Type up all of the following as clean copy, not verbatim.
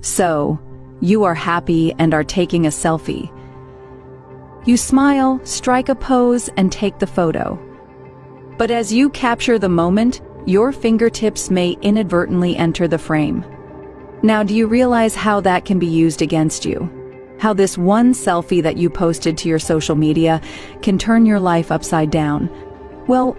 So, you are happy and are taking a selfie. You smile, strike a pose, and take the photo. But as you capture the moment, your fingertips may inadvertently enter the frame. Now, do you realize how that can be used against you? How this one selfie that you posted to your social media can turn your life upside down? Well,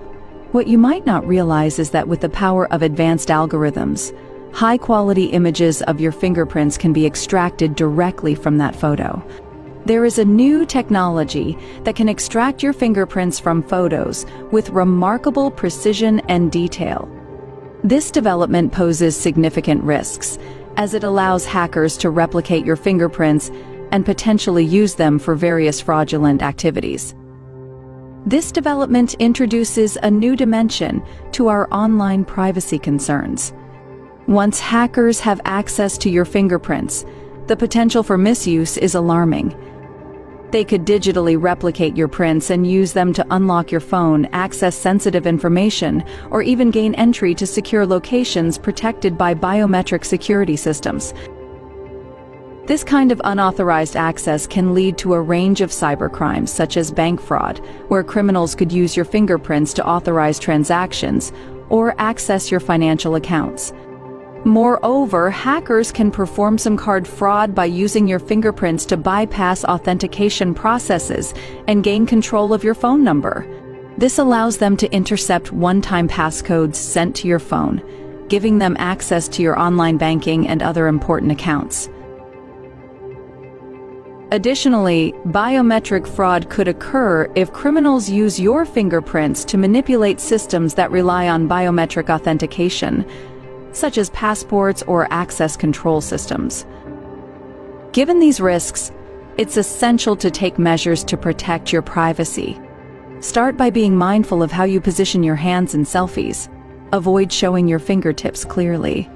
what you might not realize is that with the power of advanced algorithms, high-quality images of your fingerprints can be extracted directly from that photo. There is a new technology that can extract your fingerprints from photos with remarkable precision and detail. This development poses significant risks, as it allows hackers to replicate your fingerprints and potentially use them for various fraudulent activities. This development introduces a new dimension to our online privacy concerns. Once hackers have access to your fingerprints, the potential for misuse is alarming. They could digitally replicate your prints and use them to unlock your phone, access sensitive information, or even gain entry to secure locations protected by biometric security systems. This kind of unauthorized access can lead to a range of cybercrimes, such as bank fraud, where criminals could use your fingerprints to authorize transactions or access your financial accounts. Moreover, hackers can perform SIM card fraud by using your fingerprints to bypass authentication processes and gain control of your phone number. This allows them to intercept one-time passcodes sent to your phone, giving them access to your online banking and other important accounts. Additionally, biometric fraud could occur if criminals use your fingerprints to manipulate systems that rely on biometric authentication, such as passports or access control systems. Given these risks, it's essential to take measures to protect your privacy. Start by being mindful of how you position your hands in selfies. Avoid showing your fingertips clearly.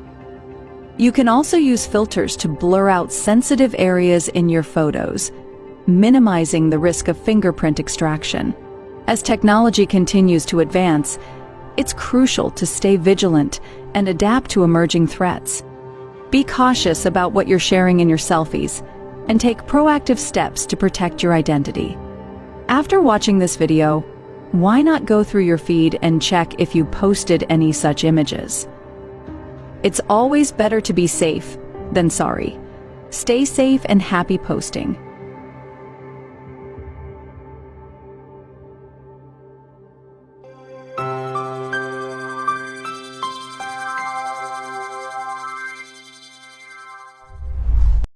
You can also use filters to blur out sensitive areas in your photos, minimizing the risk of fingerprint extraction. As technology continues to advance, it's crucial to stay vigilant and adapt to emerging threats. Be cautious about what you're sharing in your selfies and take proactive steps to protect your identity. After watching this video, why not go through your feed and check if you posted any such images? It's always better to be safe than sorry. Stay safe and happy posting.